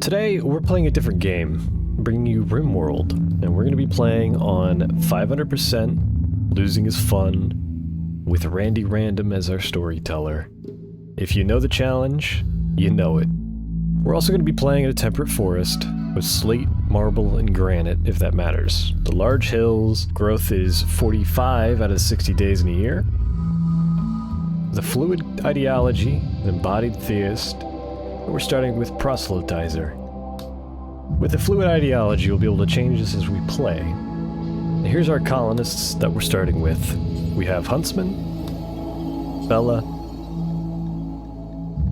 Today, we're playing a different game, bringing you RimWorld, and we're going to be playing on 500%, losing is fun, with Randy Random as our storyteller. If you know the challenge, you know it. We're also going to be playing in a temperate forest, with slate, marble, and granite, if that matters. The large hills, growth is 45 out of 60 days in a year. The fluid ideology, an embodied theist. We're starting with proselytizer. With the fluid ideology, we'll be able to change this as we play. And here's our colonists that we're starting with. We have Huntsman, Bella,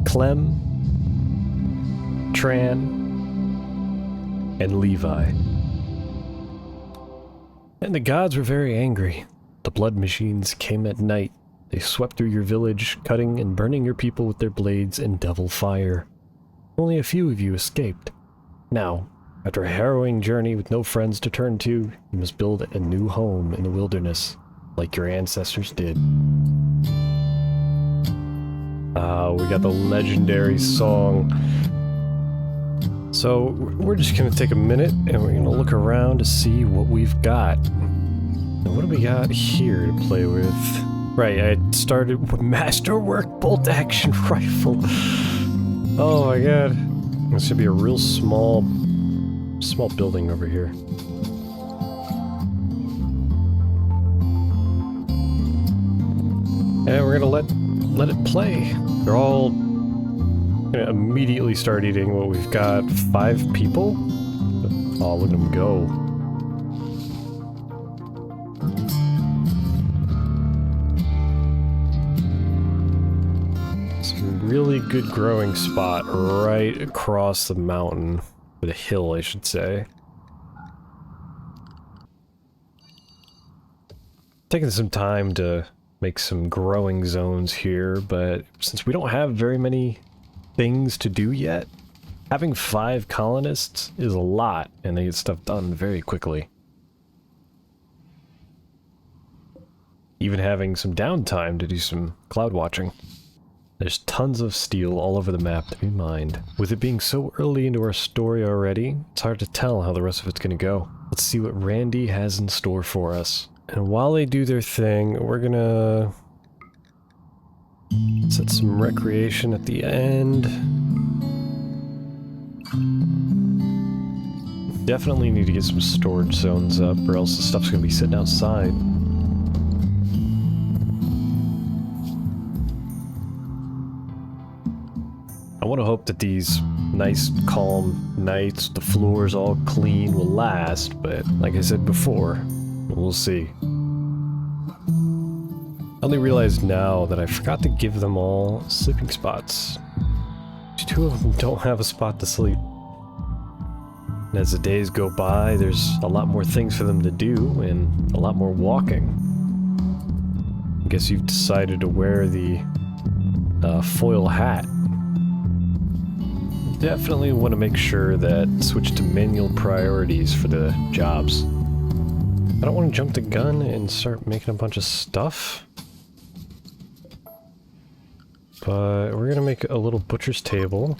Clem, Tran, and Levi. And the gods were very angry. The blood machines came at night. They swept through your village, cutting and burning your people with their blades and devil fire. Only a few of you escaped. Now, after a harrowing journey with no friends to turn to, you must build a new home in the wilderness, like your ancestors did. We got the legendary song. So, we're just gonna take a minute and we're gonna look around to see what we've got. And what do we got here to play with? Right, I started with Masterwork Bolt Action Rifle. Oh my god. This should be a real small building over here. And we're gonna let it play. They're all gonna immediately start eating what we've got. 5 people? Oh, look at them go. Really good growing spot right across the mountain, or the hill I should say. Taking some time to make some growing zones here, but since we don't have very many things to do yet, having 5 colonists is a lot and they get stuff done very quickly. Even having some downtime to do some cloud watching. There's tons of steel all over the map to be mined. With it being so early into our story already, it's hard to tell how the rest of it's gonna go. Let's see what Randy has in store for us. And while they do their thing, we're gonna set some recreation at the end. Definitely need to get some storage zones up, or else the stuff's gonna be sitting outside. I want to hope that these nice, calm nights, the floors all clean, will last, but like I said before, we'll see. I only realized now that I forgot to give them all sleeping spots. 2 of them don't have a spot to sleep. And as the days go by, there's a lot more things for them to do, and a lot more walking. I guess you've decided to wear the foil hat. Definitely want to make sure that switch to manual priorities for the jobs. I don't want to jump the gun and start making a bunch of stuff. But we're gonna make a little butcher's table.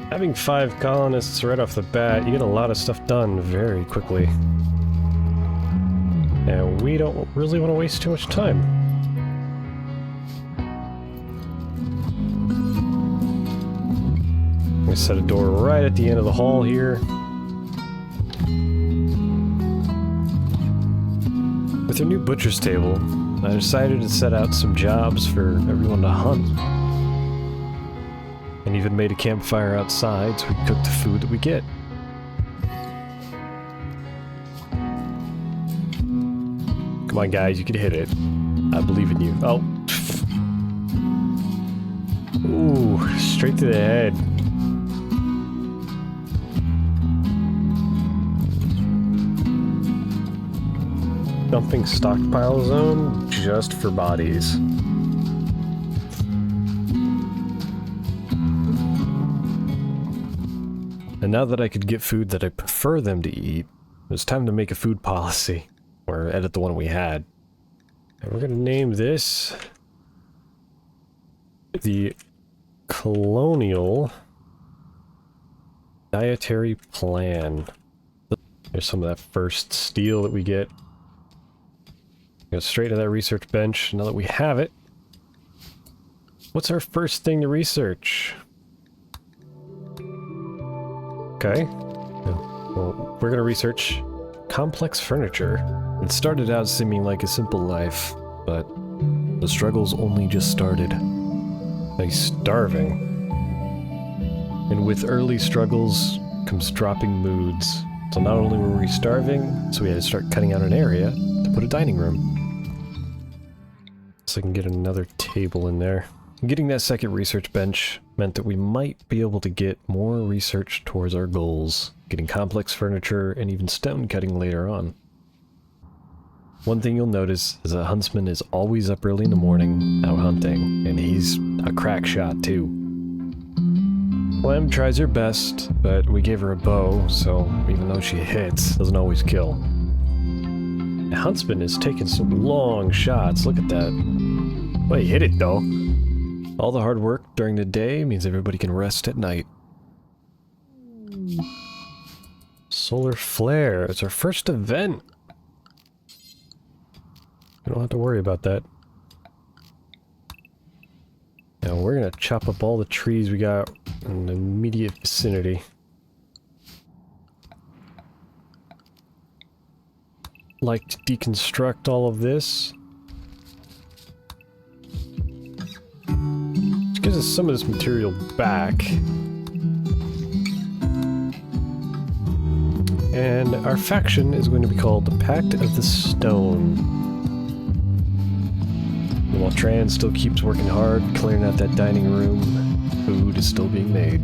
Having 5 colonists right off the bat, you get a lot of stuff done very quickly. And we don't really want to waste too much time. I'm gonna set a door right at the end of the hall here. With our new butcher's table, I decided to set out some jobs for everyone to hunt. And even made a campfire outside so we cook the food that we get. Come on guys, you can hit it. I believe in you. Oh. Ooh, straight to the head. Dumping stockpile zone just for bodies. And now that I could get food that I prefer them to eat, was time to make a food policy, or edit the one we had. And we're gonna name this the Colonial Dietary Plan. There's some of that first steel that we get. Go straight to that research bench now that we have it. What's our first thing to research? Okay. Well, we're gonna research complex furniture. It started out seeming like a simple life, but the struggles only just started. Like starving. And with early struggles comes dropping moods. So not only were we starving, so we had to start cutting out an area to put a dining room. So I can get another table in there. Getting that second research bench meant that we might be able to get more research towards our goals, getting complex furniture and even stone cutting later on. One thing you'll notice is that Huntsman is always up early in the morning out hunting, and he's a crack shot too. Clem tries her best, but we gave her a bow, so even though she hits, doesn't always kill. Huntsman is taking some long shots, look at that. Well, he hit it though. All the hard work during the day means everybody can rest at night. Solar flare, it's our first event. We don't have to worry about that. Now we're gonna chop up all the trees we got in the immediate vicinity. Like to deconstruct all of this. Which gives us some of this material back. And our faction is going to be called the Pact of the Stone. And while Tran still keeps working hard, clearing out that dining room, food is still being made.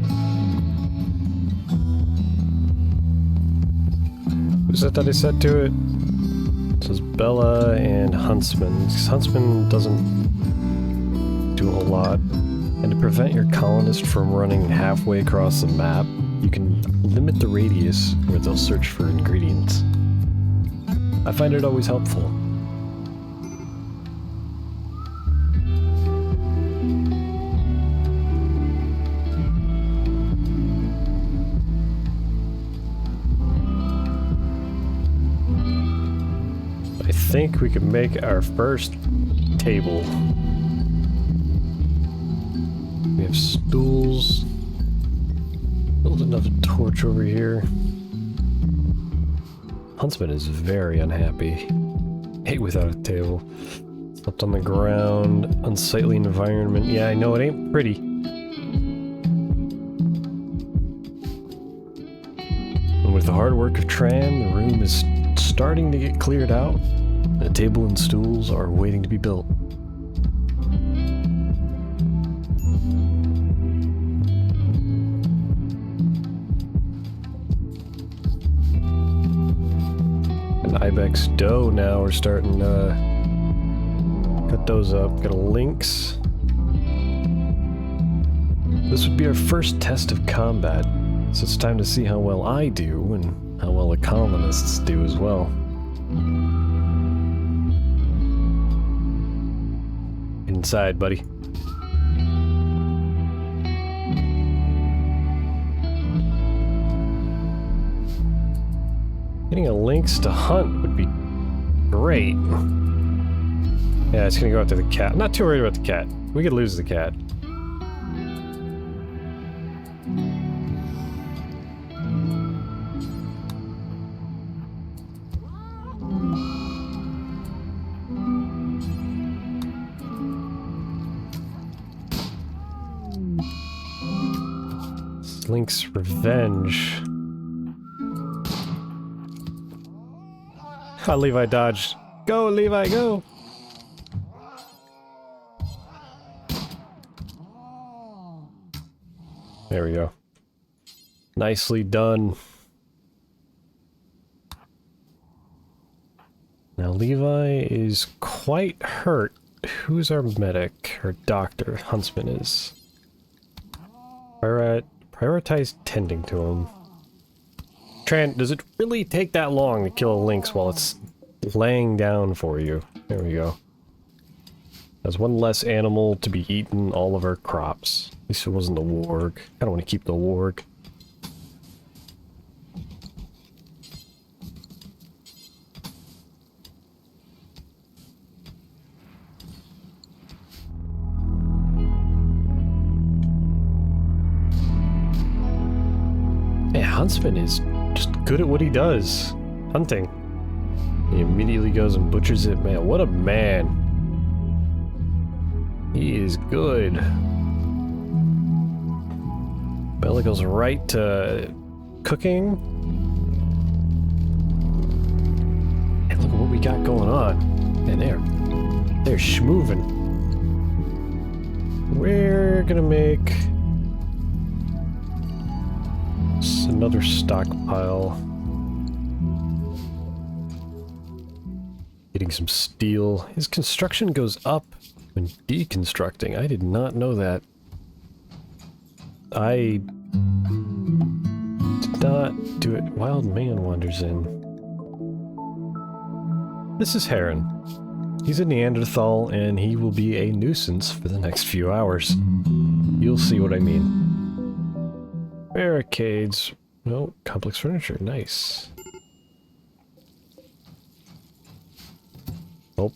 Who's that I said to it? It says Bella and Huntsman. Huntsman doesn't do a whole lot. And to prevent your colonist from running halfway across the map, you can limit the radius where they'll search for ingredients. I find it always helpful. I think we can make our first table. We have stools. Build another torch over here. Huntsman is very unhappy. Ate without a table. Slept on the ground. Unsightly environment. Yeah, I know it ain't pretty. And with the hard work of Tran, the room is starting to get cleared out. The table and stools are waiting to be built. Ibex dough now, we're starting to cut those up. Got a lynx. This would be our first test of combat, so it's time to see how well I do and how well the colonists do as well. Inside, buddy. Getting a lynx to hunt would be great. Yeah, it's gonna go after the cat. I'm not too worried about the cat. We could lose the cat. Lynx revenge. Ah, Levi dodged. Go, Levi, go! There we go. Nicely done. Now Levi is quite hurt. Who's our medic? Or doctor? Huntsman is. Prioritize tending to him. Tran, does it really take that long to kill a lynx while it's laying down for you? There we go. That's one less animal to be eaten all of our crops. At least it wasn't the warg. I don't want to keep the warg. Man, Huntsman is just good at what he does. Hunting. He immediately goes and butchers it. Man, what a man. He is good. Bella goes right to cooking. And look at what we got going on. And they're schmoovin'. We're gonna make another stockpile. Getting some steel. His construction goes up when deconstructing. I did not know that. I did not do it. Wild man wanders in. This is Heron. He's a Neanderthal and he will be a nuisance for the next few hours. You'll see what I mean. Barricades. No, complex furniture. Nice. Oh.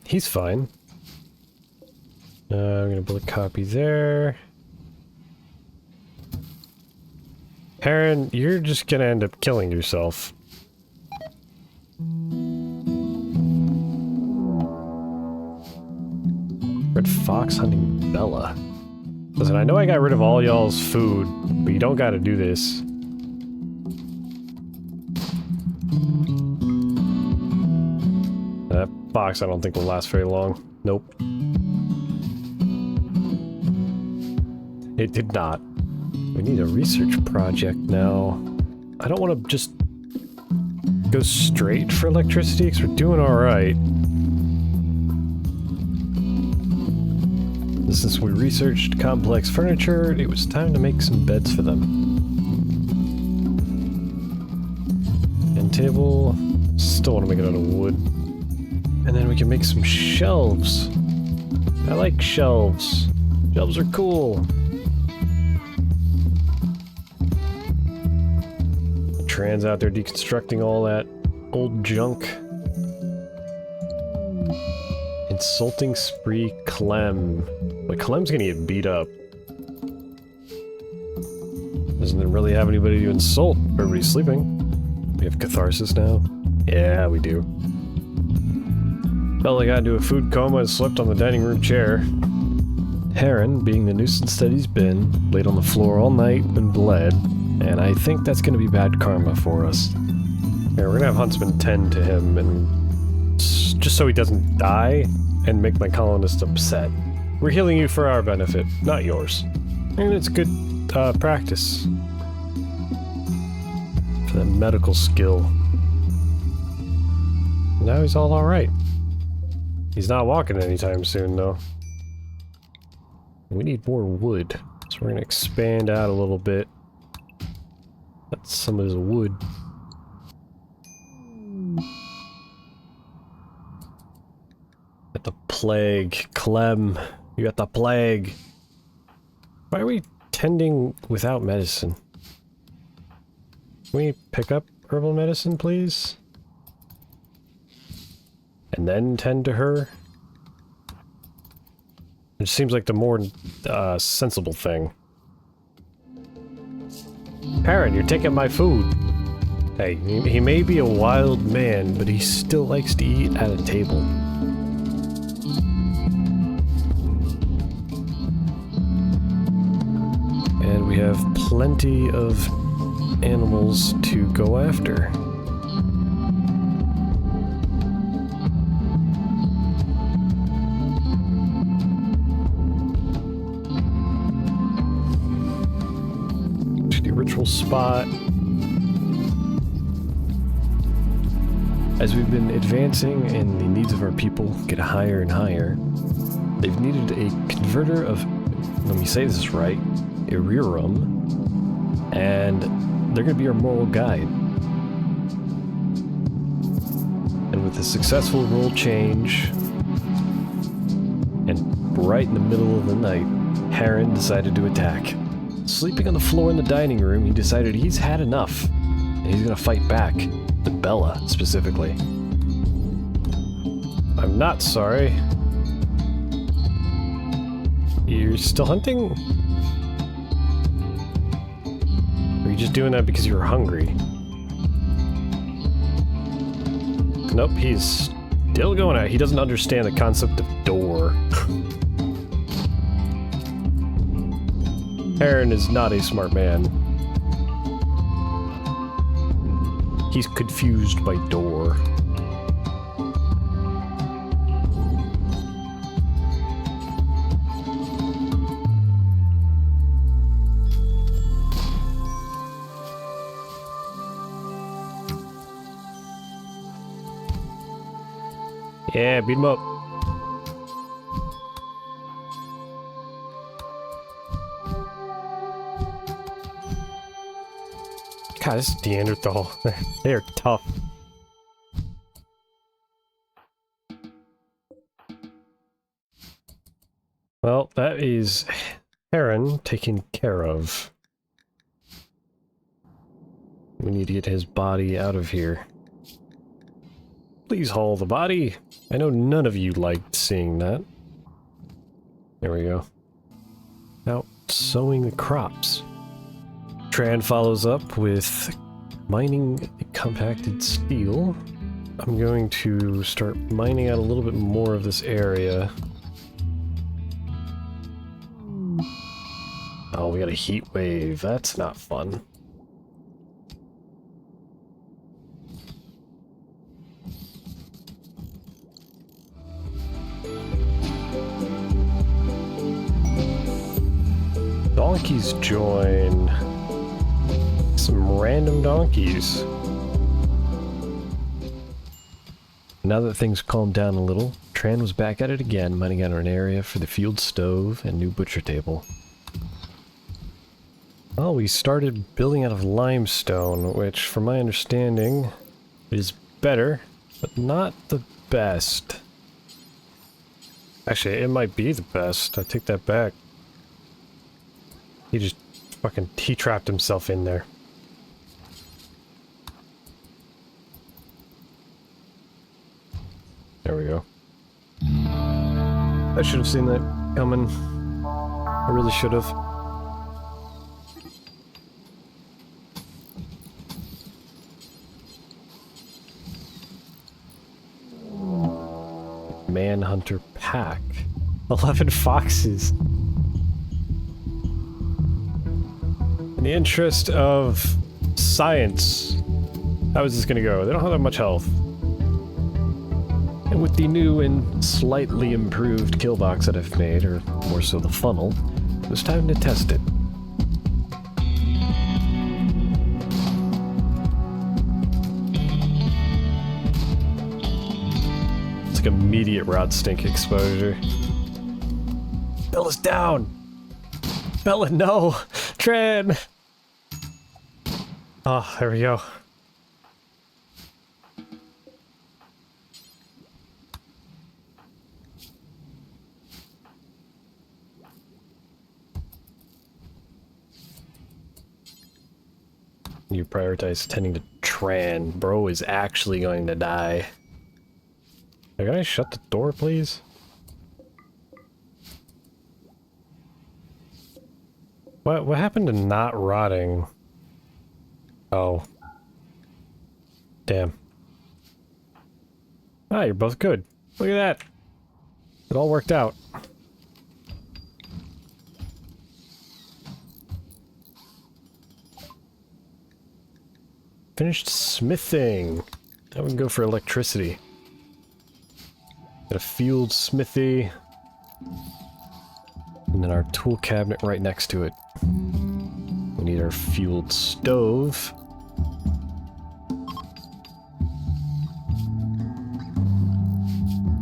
He's fine. I'm gonna build a copy there. Heron, you're just gonna end up killing yourself. Red fox hunting Bella. Listen, I know I got rid of all y'all's food, but you don't gotta do this. That fox I don't think will last very long. Nope. It did not. We need a research project now. I don't want to just go straight for electricity because we're doing alright. Since we researched complex furniture, it was time to make some beds for them. End table. Still want to make it out of wood. And then we can make some shelves. I like shelves. Shelves are cool. Tran's out there deconstructing all that old junk. Insulting spree Clem. But Clem's gonna get beat up. Doesn't it really have anybody to insult? Everybody's sleeping. We have catharsis now? Yeah, we do. Bella got into a food coma and slept on the dining room chair. Heron, being the nuisance that he's been, laid on the floor all night and bled, and I think that's gonna be bad karma for us. Here, we're gonna have Huntsman tend to him, and just so he doesn't die and make my colonists upset. We're healing you for our benefit, not yours. And it's good practice. For that medical skill. Now he's all alright. He's not walking anytime soon, though. We need more wood, so we're gonna expand out a little bit. That's some of his wood. Got the plague. Clem, you got the plague. Why are we tending without medicine? Can we pick up herbal medicine, please? And then tend to her? It seems like the more sensible thing. Parrot, you're taking my food. Hey, he may be a wild man, but he still likes to eat at a table. And we have plenty of animals to go after. Ritual spot. As we've been advancing and the needs of our people get higher and higher, they've needed a converter of let me say this right, Irirum, and they're going to be our moral guide. And with a successful role change, and right in the middle of the night, Heron decided to attack. Sleeping on the floor in the dining room, he decided he's had enough, and he's going to fight back, to Bella specifically. I'm not sorry. You're still hunting? Or are you just doing that because you're hungry? Nope, he's still going out. He doesn't understand the concept of door. Aaron is not a smart man. He's confused by door. Yeah, beat him up. God, this is Neanderthal. They are tough. Well, that is Heron taken care of. We need to get his body out of here. Please haul the body. I know none of you liked seeing that. There we go. Now, sowing the crops. Tran follows up with mining the compacted steel. I'm going to start mining out a little bit more of this area. Oh, we got a heat wave. That's not fun. Donkeys join. Some random donkeys. Now that things calmed down a little, Tran was back at it again, mining out an area for the fueled stove and new butcher table. Well, we started building out of limestone, which, from my understanding, is better, but not the best. Actually, it might be the best. I take that back. He just fucking trapped himself in there. There we go. I should have seen that coming. I really should have. Manhunter pack. 11 foxes. In the interest of science, how is this gonna go? They don't have that much health. And with the new and slightly improved kill box that I've made, or more so the funnel, it was time to test it. It's like immediate rot stink exposure. Bella's down! Bella, no! Tran! Oh, there we go. You prioritize tending to Tran. Bro is actually going to die. Can I shut the door, please? What happened to not rotting? Oh. Damn. Ah, you're both good. Look at that. It all worked out. Finished smithing. Now we can go for electricity. Got a fueled smithy. And then our tool cabinet right next to it. We need our fueled stove.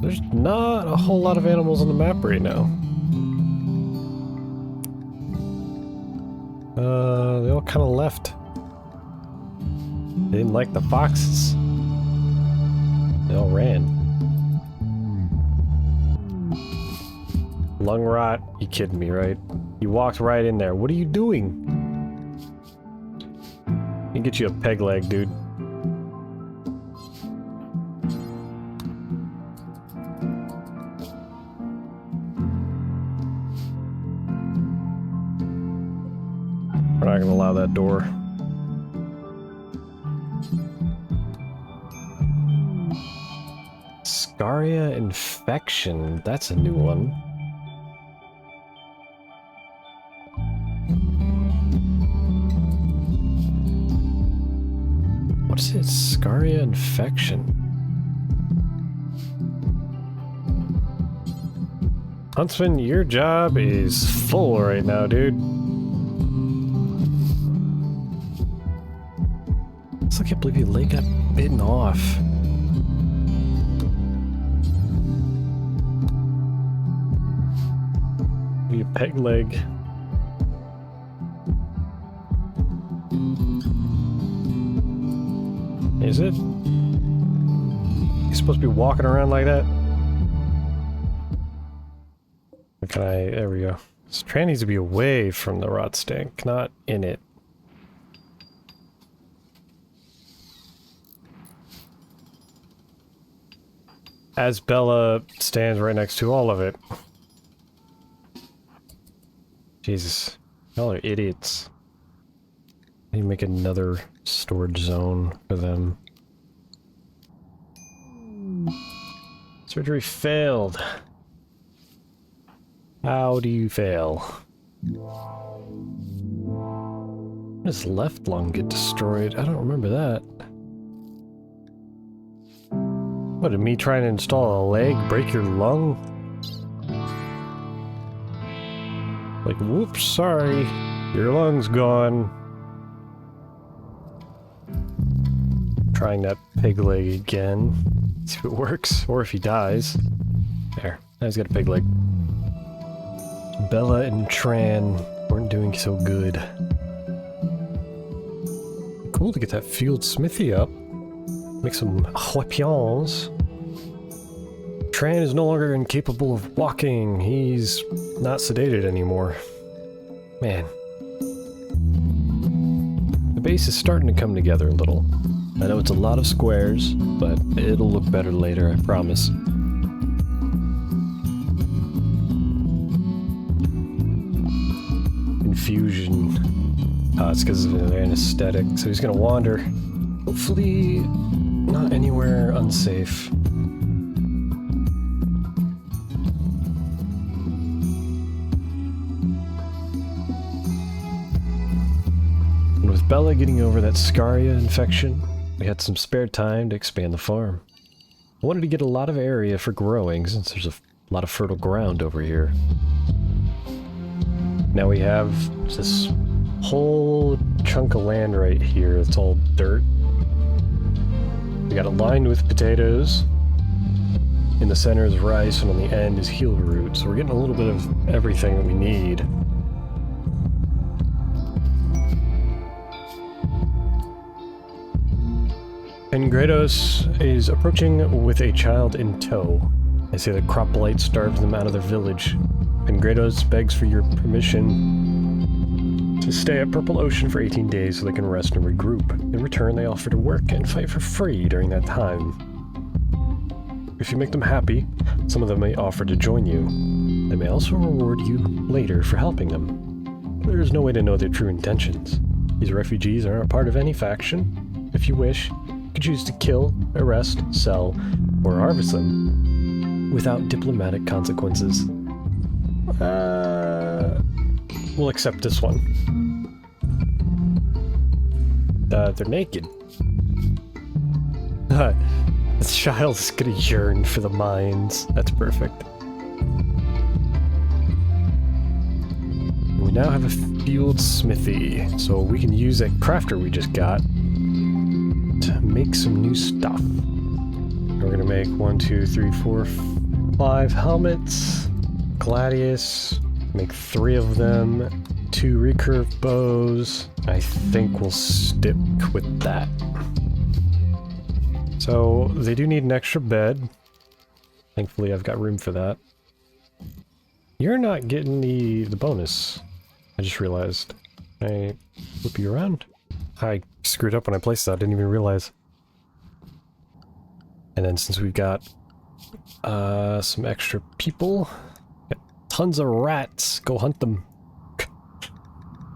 There's not a whole lot of animals on the map right now. They all kind of left. They didn't like the foxes. They all ran. Lung rot? You kidding me, right? You walked right in there. What are you doing? Let me get you a peg leg, dude. We're not gonna allow that door. Scaria infection. That's a new one. What is it? Scaria infection. Huntsman, your job is full right now, dude. I can't believe your leg got bitten off. Be a peg leg. Is it? You're supposed to be walking around like that? Or can I? There we go. This train needs to be away from the rot stink, not in it. As Bella stands right next to all of it. Jesus. Y'all are idiots. I need to make another storage zone for them. Surgery failed. How do you fail? His left lung get destroyed? I don't remember that. What, did me trying to install a leg break your lung? Like, whoops, sorry. Your lung's gone. Trying that pig leg again. See if it works, or if he dies. There, now he's got a pig leg. Bella and Tran weren't doing so good. Cool to get that fueled smithy up. Make some weapons. Tran is no longer incapable of walking. He's not sedated anymore. Man. The base is starting to come together a little. I know it's a lot of squares, but it'll look better later, I promise. Infusion. It's because of an anesthetic, so he's gonna wander. Hopefully, not anywhere unsafe. And with Bella getting over that Scaria infection, we had some spare time to expand the farm. I wanted to get a lot of area for growing since there's a lot of fertile ground over here. Now we have this whole chunk of land right here. It's all dirt. We got it lined with potatoes. In the center is rice, and on the end is heel root. So we're getting a little bit of everything that we need. Pengrados is approaching with a child in tow. They say that crop blight starved them out of their village. Pengrados begs for your permission to stay at Purple Ocean for 18 days so they can rest and regroup. In return, they offer to work and fight for free during that time. If you make them happy, some of them may offer to join you. They may also reward you later for helping them. There is no way to know their true intentions. These refugees aren't a part of any faction. If you wish, you can choose to kill, arrest, sell, or harvest them without diplomatic consequences. We'll accept this one. They're naked. This child's gonna yearn for the mines. That's perfect. We now have a fueled smithy, so we can use that crafter we just got to make some new stuff. We're gonna make 1, 2, 3, 4, 5 helmets. Gladius, make 3 of them. 2 recurve bows. I think we'll stick with that. So they do need an extra bed. Thankfully I've got room for that. You're not getting the bonus. I just realized. Can I flip you around? I screwed up when I placed that, I didn't even realize. And then since we've got some extra people, got tons of rats, go hunt them.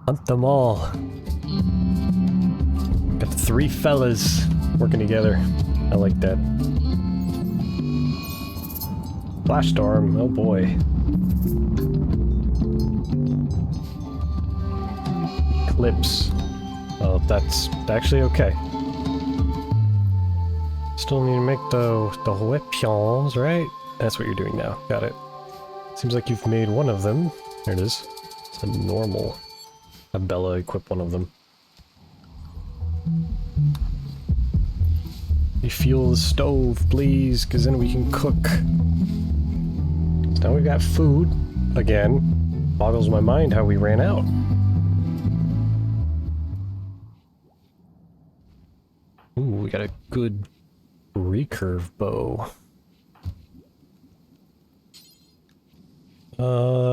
Hunt them all. Got 3 fellas working together. I like that. Flash storm, oh boy. Eclipse. Oh, that's actually okay. Still need to make the weapons, right? That's what you're doing now. Got it. Seems like you've made one of them. There it is. It's a normal. Have Bella equip one of them. Refuel the stove, please, because then we can cook. So now we've got food. Again, boggles my mind how we ran out. Ooh, we got a good recurve bow.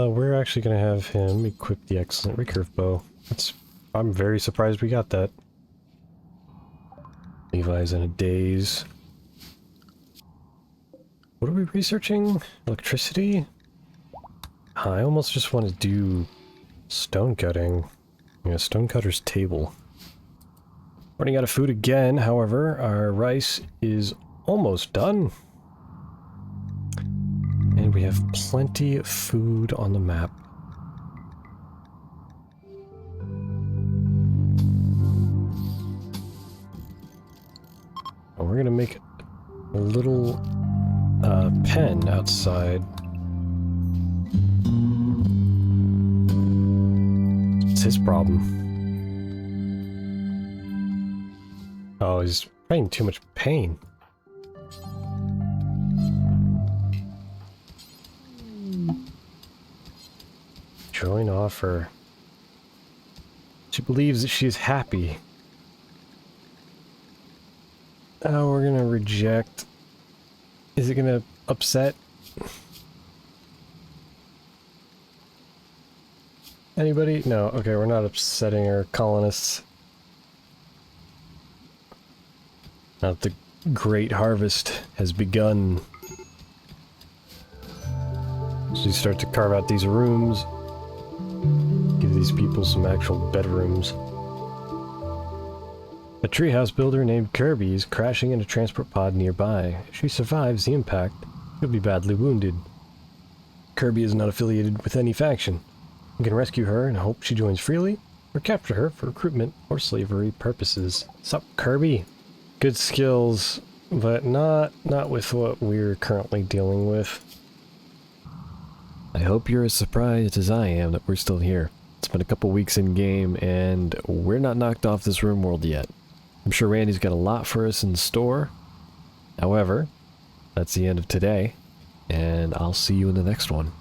We're actually gonna have him equip the excellent recurve bow. I'm very surprised we got that. Levi's in a daze. What are we researching? Electricity? I almost just want to do stone cutting. Yeah, stone cutter's table. Running out of food again, however, our rice is almost done. And we have plenty of food on the map. And we're gonna make a little pen outside. It's his problem. Oh, he's in too much pain. Join offer. She believes that she is happy. Oh, we're gonna reject. Is it gonna upset? Anybody? No, okay, we're not upsetting our colonists. Now that the great harvest has begun. So you start to carve out these rooms. Give these people some actual bedrooms. A treehouse builder named Kirby is crashing in a transport pod nearby. If she survives the impact, she'll be badly wounded. Kirby is not affiliated with any faction. You can rescue her and hope she joins freely, or capture her for recruitment or slavery purposes. Sup, Kirby? Good skills, but not with what we're currently dealing with. I hope you're as surprised as I am that we're still here. It's been a couple weeks in game, and we're not knocked off this room world yet. I'm sure Randy's got a lot for us in store. However, that's the end of today, and I'll see you in the next one.